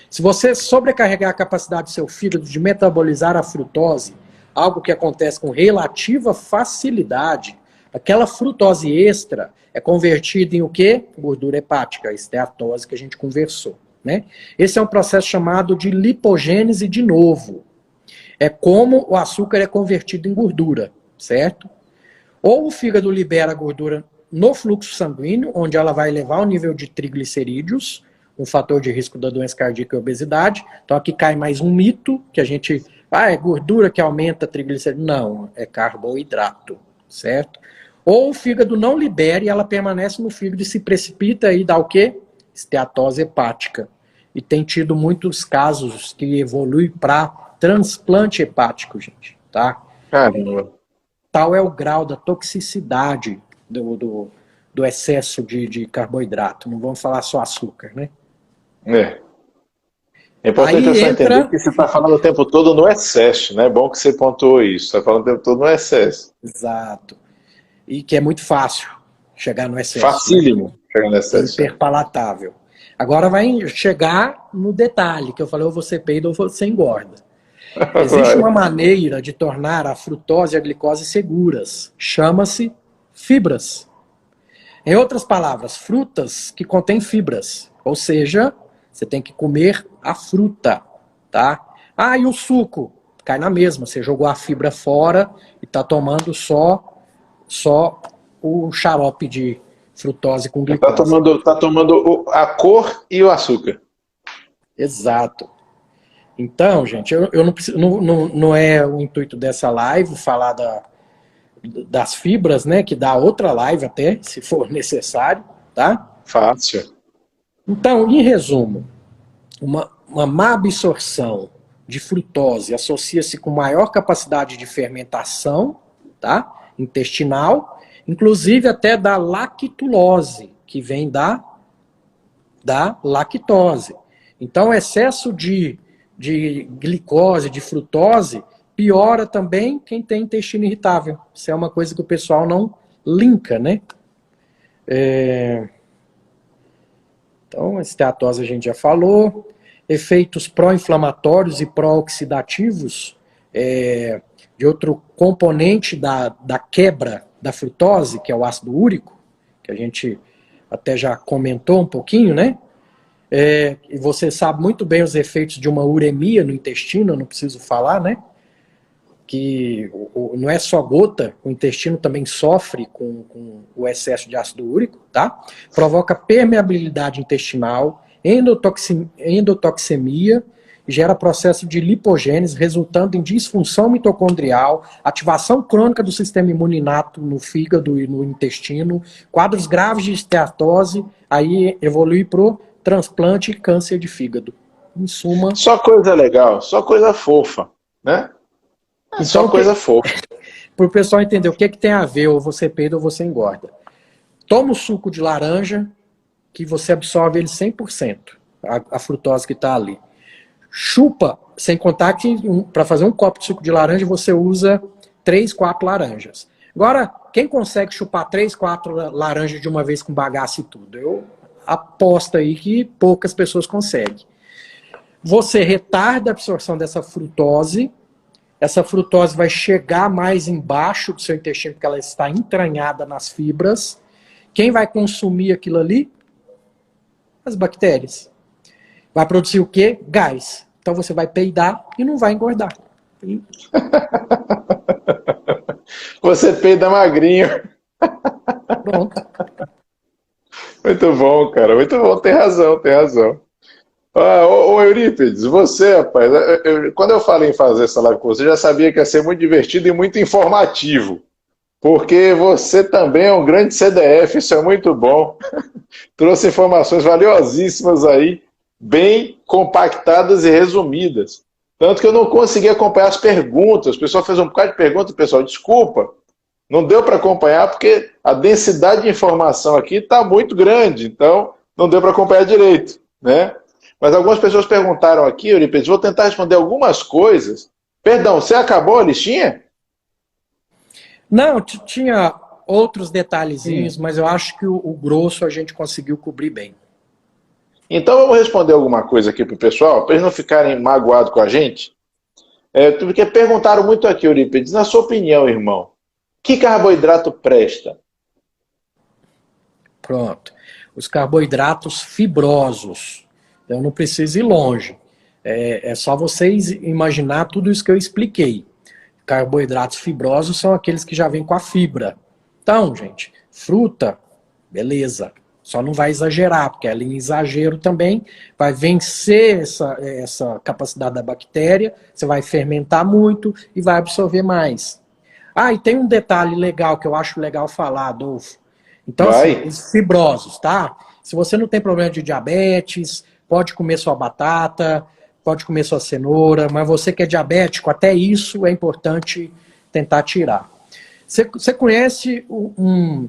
Se você sobrecarregar a capacidade do seu fígado de metabolizar a frutose, algo que acontece com relativa facilidade, aquela frutose extra é convertida em o quê? Gordura hepática, a esteatose que a gente conversou. né? Esse é um processo chamado de lipogênese de novo. É como o açúcar é convertido em gordura, certo? Ou o fígado libera a gordura no fluxo sanguíneo, onde ela vai elevar o nível de triglicerídeos, um fator de risco da doença cardíaca e obesidade. Então aqui cai mais um mito, que a gente... é gordura que aumenta a triglicerídeos. Não, é carboidrato, certo? Ou o fígado não libera e ela permanece no fígado e se precipita e dá o quê? Esteatose hepática. E tem tido muitos casos que evoluem para transplante hepático, gente, tá? Caramba. Tal é o grau da toxicidade do excesso de carboidrato. Não vamos falar só açúcar, né? É importante Aí você entra... entender que você está falando o tempo todo no excesso, né? É bom que você pontuou isso. Está falando o tempo todo no excesso. Exato. E que é muito fácil chegar no excesso. Facílimo, né? chegar no excesso. Hiperpalatável. Agora vai chegar no detalhe, que eu falei, ou você peida ou você engorda. Existe uma maneira de tornar a frutose e a glicose seguras. Chama-se fibras. Em outras palavras, frutas que contêm fibras. Ou seja, você tem que comer a fruta, tá? Ah, e o suco? Cai na mesma. Você jogou a fibra fora e está tomando só o xarope de frutose com glicose. Tá tomando a cor e o açúcar. Exato. Então, gente, eu não preciso, não é o intuito dessa live falar das fibras, né? Que dá outra live até, se for necessário, tá? Fácil. Então, em resumo, uma má absorção de frutose associa-se com maior capacidade de fermentação, tá? Intestinal, inclusive até da lactulose, que vem da lactose. Então, excesso de glicose, de frutose, piora também quem tem intestino irritável. Isso é uma coisa que o pessoal não linka, né? Então, a esteatose a gente já falou. Efeitos pró-inflamatórios e pró-oxidativos de outro componente da quebra da frutose, que é o ácido úrico, que a gente até já comentou um pouquinho, né? E você sabe muito bem os efeitos de uma uremia no intestino, eu não preciso falar, né? Que não é só gota, o intestino também sofre com o excesso de ácido úrico, tá? Provoca permeabilidade intestinal, endotoxemia, gera processo de lipogênese, resultando em disfunção mitocondrial, ativação crônica do sistema imune inato no fígado e no intestino, quadros graves de esteatose, aí evolui pro transplante e câncer de fígado. Em suma... Só coisa legal, só coisa fofa, né? Então, só coisa fofa. Para o pessoal entender o que tem a ver, ou você peida ou você engorda. Toma o suco de laranja, que você absorve ele 100%, a frutose que está ali. Chupa, sem contar que para fazer um copo de suco de laranja você usa 3, 4 laranjas. Agora, quem consegue chupar 3, 4 laranjas de uma vez com bagaço e tudo? Eu aposto aí que poucas pessoas conseguem. Você retarda a absorção dessa frutose. Essa frutose vai chegar mais embaixo do seu intestino, porque ela está entranhada nas fibras. Quem vai consumir aquilo ali? As bactérias. Vai produzir o quê? Gás. Então você vai peidar e não vai engordar. Você peida magrinho. Pronto. Muito bom, cara. Muito bom. Tem razão, tem razão. Ô Eurípides, você, rapaz, quando eu falei em fazer essa live com você, já sabia que ia ser muito divertido e muito informativo. Porque você também é um grande CDF, isso é muito bom. Trouxe informações valiosíssimas aí, bem compactadas e resumidas. Tanto que eu não consegui acompanhar as perguntas. O pessoal fez um bocado de perguntas, pessoal, desculpa. Não deu para acompanhar porque a densidade de informação aqui está muito grande, então não deu para acompanhar direito, né? Mas algumas pessoas perguntaram aqui, Eurípides, vou tentar responder algumas coisas. Perdão, você acabou a listinha? Não, tinha outros detalhezinhos, mas eu acho que o grosso a gente conseguiu cobrir bem. Então vamos responder alguma coisa aqui para o pessoal, para eles não ficarem magoados com a gente. Porque perguntaram muito aqui, Eurípides, na sua opinião, irmão, que carboidrato presta? Pronto. Os carboidratos fibrosos, Eu não preciso ir longe. É só vocês imaginar tudo isso que eu expliquei. Carboidratos fibrosos são aqueles que já vêm com a fibra. Então, gente, fruta, beleza. Só não vai exagerar, porque ali em exagero também vai vencer essa capacidade da bactéria, você vai fermentar muito e vai absorver mais. Ah, e tem um detalhe legal que eu acho legal falar, Adolfo. Então, assim, os fibrosos, tá? Se você não tem problema de diabetes, pode comer sua batata, pode comer sua cenoura, mas você que é diabético, até isso é importante tentar tirar. Você conhece um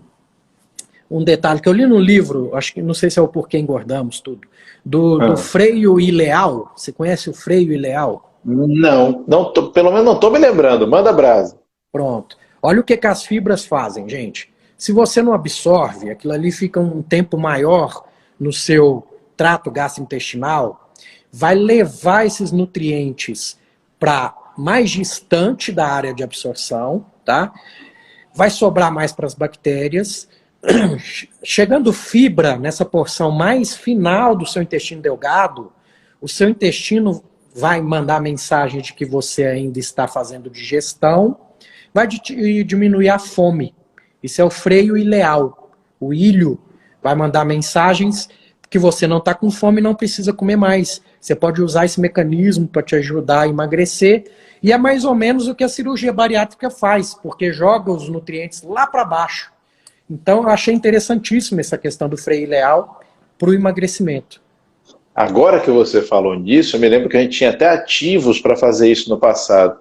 detalhe que eu li no livro, acho que não sei se é o Porquê Engordamos, tudo, do freio ileal. Você conhece o freio ileal? Não, pelo menos não estou me lembrando. Manda brasa. Pronto. Olha o que as fibras fazem, gente. Se você não absorve, aquilo ali fica um tempo maior no seu trato gastrointestinal, vai levar esses nutrientes para mais distante da área de absorção, tá? Vai sobrar mais para as bactérias. Chegando fibra nessa porção mais final do seu intestino delgado, o seu intestino vai mandar mensagem de que você ainda está fazendo digestão, vai diminuir a fome. Isso é o freio ileal. O ilho vai mandar mensagens que você não está com fome e não precisa comer mais. Você pode usar esse mecanismo para te ajudar a emagrecer. E é mais ou menos o que a cirurgia bariátrica faz, porque joga os nutrientes lá para baixo. Então eu achei interessantíssima essa questão do freio ileal para o emagrecimento. Agora que você falou nisso, eu me lembro que a gente tinha até ativos para fazer isso no passado.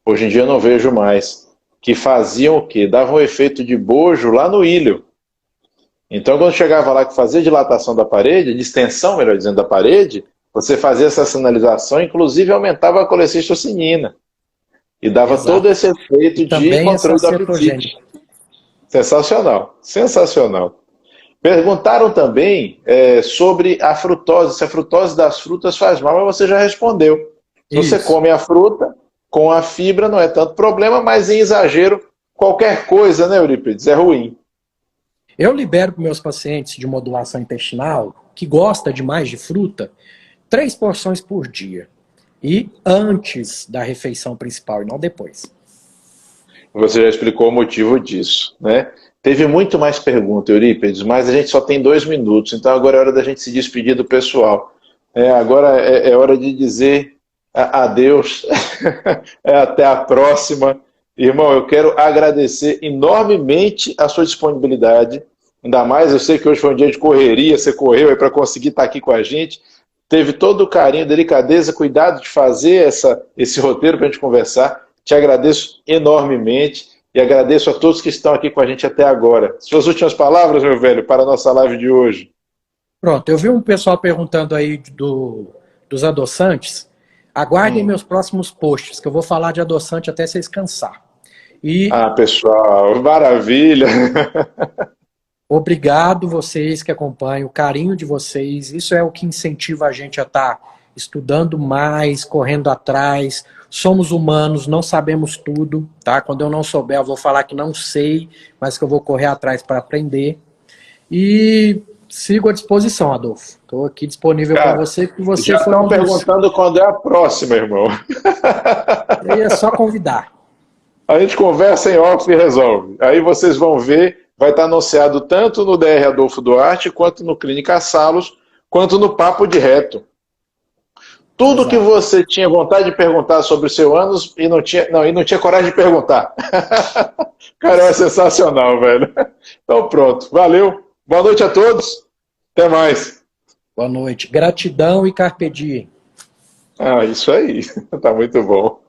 Hoje em dia eu não vejo mais. Que faziam o quê? Davam um efeito de bojo lá no ilho. Então, quando chegava lá que fazia dilatação da parede, distensão, melhor dizendo, da parede, você fazia essa sinalização, inclusive aumentava a colecistocinina. E dava todo esse efeito de controle do apetite. Sensacional, sensacional. Perguntaram também sobre a frutose, se a frutose das frutas faz mal, mas você já respondeu. Se você come a fruta, com a fibra não é tanto problema, mas em exagero, qualquer coisa, né, Eurípides, é ruim. Eu libero para meus pacientes de modulação intestinal, que gosta demais de fruta, 3 porções por dia. E antes da refeição principal e não depois. Você já explicou o motivo disso, né? Teve muito mais pergunta, Eurípides, mas a gente só tem 2 minutos, então agora é hora da gente se despedir do pessoal. Agora é hora de dizer adeus, até a próxima. Irmão, eu quero agradecer enormemente a sua disponibilidade, ainda mais eu sei que hoje foi um dia de correria, você correu aí para conseguir estar aqui com a gente, teve todo o carinho, delicadeza, cuidado de fazer esse roteiro para a gente conversar. Te agradeço enormemente e agradeço a todos que estão aqui com a gente até agora. Suas últimas palavras, meu velho, para a nossa live de hoje. Pronto, eu vi um pessoal perguntando aí dos adoçantes. Aguardem meus próximos posts, que eu vou falar de adoçante até vocês cansar. Pessoal, maravilha! Obrigado vocês que acompanham, o carinho de vocês, isso é o que incentiva a gente a estar estudando mais, correndo atrás. Somos humanos, não sabemos tudo, tá? Quando eu não souber, eu vou falar que não sei, mas que eu vou correr atrás para aprender. E sigo à disposição, Adolfo. Estou aqui disponível para você, que você já estão perguntando quando é a próxima, irmão. Aí é só convidar. A gente conversa em off e resolve. Aí vocês vão ver, vai estar anunciado tanto no DR Adolfo Duarte, quanto no Clínica Salos, quanto no Papo de Reto. Tudo que você tinha vontade de perguntar sobre o seu ânus e não tinha coragem de perguntar. Cara, é sensacional, velho. Então pronto, valeu. Boa noite a todos. Até mais. Boa noite. Gratidão e carpe diem. Isso aí. Tá muito bom.